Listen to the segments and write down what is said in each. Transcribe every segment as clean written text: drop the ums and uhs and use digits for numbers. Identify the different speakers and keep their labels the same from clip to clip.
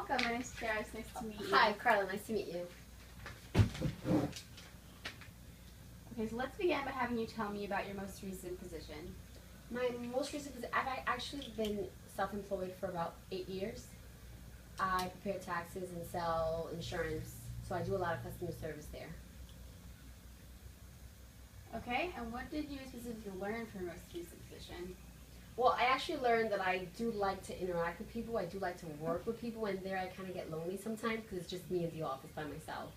Speaker 1: welcome. My name's Sarah. It's nice to meet you.
Speaker 2: Hi, Carla. Nice to meet you.
Speaker 1: Okay, so let's begin by having you tell me about your most recent position.
Speaker 2: My most recent position, I've actually been self-employed for about 8 years. I prepare taxes and sell insurance, so I do a lot of customer service there.
Speaker 1: Okay, and what did you specifically learn from your most recent position?
Speaker 2: Well, I actually learned that I do like to interact with people. I do like to work with people, and there I kind of get lonely sometimes because it's just me in the office by myself.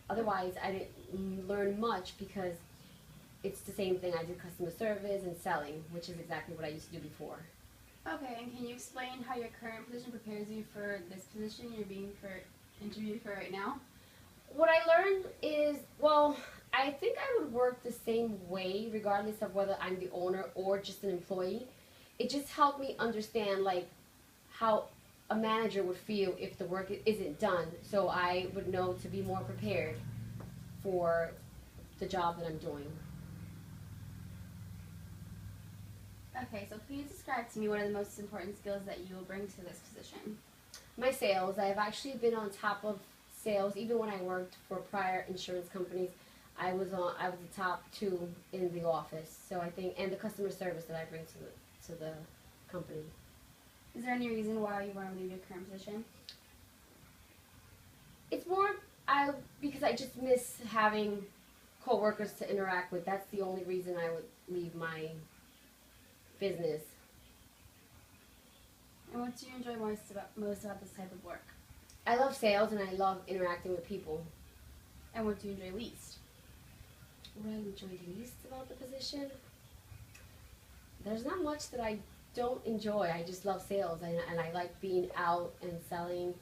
Speaker 2: Otherwise, I didn't learn much because it's the same thing. I did customer service and selling, which is exactly what I used to do before.
Speaker 1: Okay, and can you explain how your current position prepares you for this position you're being interviewed for right now?
Speaker 2: What I learned is, well, I think I would work the same way regardless of whether I'm the owner or just an employee. It just helped me understand like how a manager would feel if the work isn't done, so I would know to be more prepared for the job that I'm doing.
Speaker 1: Okay, so please describe to me what are the most important skills that you will bring to this position.
Speaker 2: My sales, I've actually been on top of sales. Even when I worked for prior insurance companies, I was the top 2 in the office. So I think, and the customer service that I bring to the company.
Speaker 1: Is there any reason why you want to leave your current position?
Speaker 2: It's more because I just miss having co-workers to interact with. That's the only reason I would leave my business.
Speaker 1: And what do you enjoy most about this type of work?
Speaker 2: I love sales and I love interacting with people.
Speaker 1: And what do you enjoy least?
Speaker 2: What I enjoy least about the position? There's not much that I don't enjoy. I just love sales and I like being out and selling,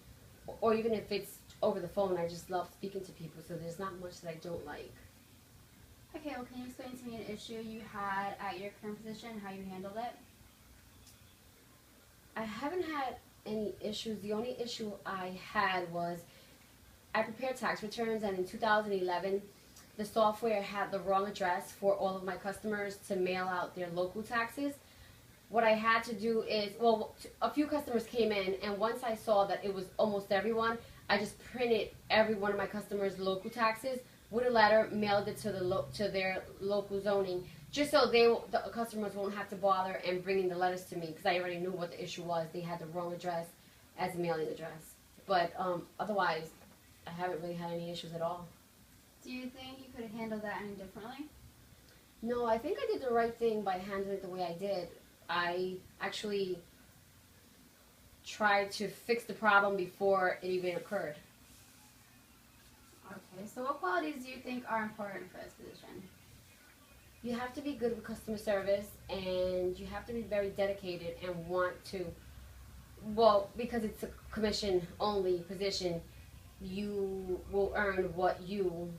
Speaker 2: or even if it's over the phone, I just love speaking to people, so there's not much that I don't like.
Speaker 1: Okay, well, can you explain to me an issue you had at your current position, how you handled it?
Speaker 2: I haven't had any issues. The only issue I had was I prepared tax returns, and in 2011 the software had the wrong address for all of my customers to mail out their local taxes. What I had to do is, well, a few customers came in, and once I saw that it was almost everyone, I just printed every one of my customers' local taxes with a letter, mailed it to their local zoning, just so the customers won't have to bother and bringing the letters to me, because I already knew what the issue was. They had the wrong address as a mailing address. But otherwise, I haven't really had any issues at all.
Speaker 1: Do you think you could have handled that any differently?
Speaker 2: No, I think I did the right thing by handling it the way I did. I actually tried to fix the problem before it even occurred.
Speaker 1: Okay, so what qualities do you think are important for this position?
Speaker 2: You have to be good with customer service, and you have to be very dedicated and want to, well, because it's a commission-only position, you will earn what you,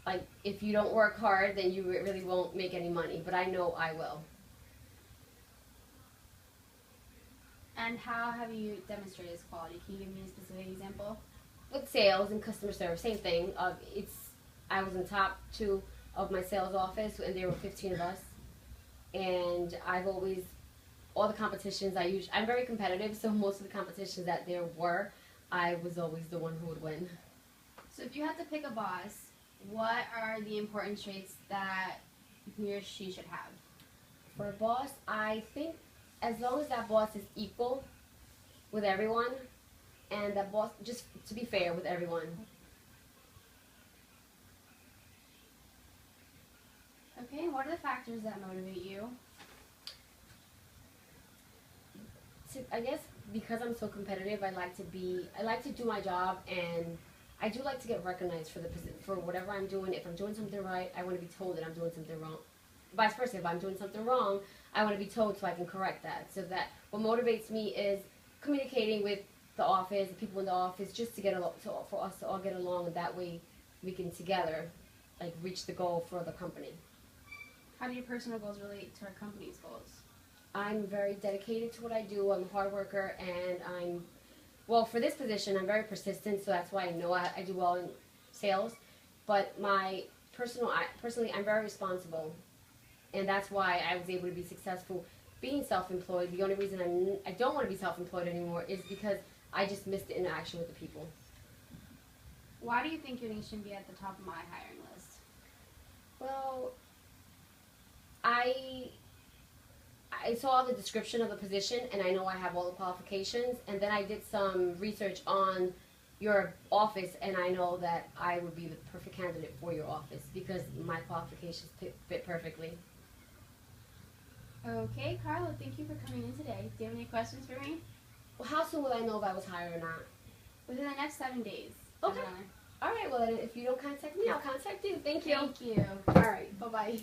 Speaker 2: like, if you don't work hard, then you really won't make any money, but I know I will.
Speaker 1: And how have you demonstrated this quality? Can you give me a specific example?
Speaker 2: With sales and customer service, same thing. I was in top 2 of my sales office, and there were 15 of us. And I've always, all the competitions I'm very competitive, so most of the competitions that there were, I was always the one who would win.
Speaker 1: So if you had to pick a boss, what are the important traits that he or she should have?
Speaker 2: For a boss, I think as long as that boss is equal with everyone, and that boss, just to be fair with everyone.
Speaker 1: Okay, and what are the factors that motivate you?
Speaker 2: I guess because I'm so competitive, I like to do my job, and I do like to get recognized for whatever I'm doing. If I'm doing something right, I want to be told that I'm doing something wrong. Vice versa, if I'm doing something wrong, I want to be told so I can correct that. So that what motivates me is communicating with the office, the people in the office, just to for us to all get along, and that way we can together like reach the goal for the company.
Speaker 1: How do your personal goals relate to our company's goals?
Speaker 2: I'm very dedicated to what I do. I'm a hard worker, and well, for this position, I'm very persistent, so that's why I know I do well in sales. But personally, I'm very responsible, and that's why I was able to be successful being self-employed. The only reason I don't want to be self-employed anymore is because I just missed the interaction with the people.
Speaker 1: Why do you think your name should be at the top of my hiring list?
Speaker 2: Well, I saw the description of the position, and I know I have all the qualifications, and then I did some research on your office, and I know that I would be the perfect candidate for your office because my qualifications fit perfectly.
Speaker 1: Okay, Carla, thank you for coming in today. Do you have any questions for me?
Speaker 2: Well, how soon will I know if I was hired or not?
Speaker 1: Within the next 7 days.
Speaker 2: Okay. All right, well, then if you don't contact me, I'll contact you. Thank you.
Speaker 1: Thank you.
Speaker 2: All right, bye-bye.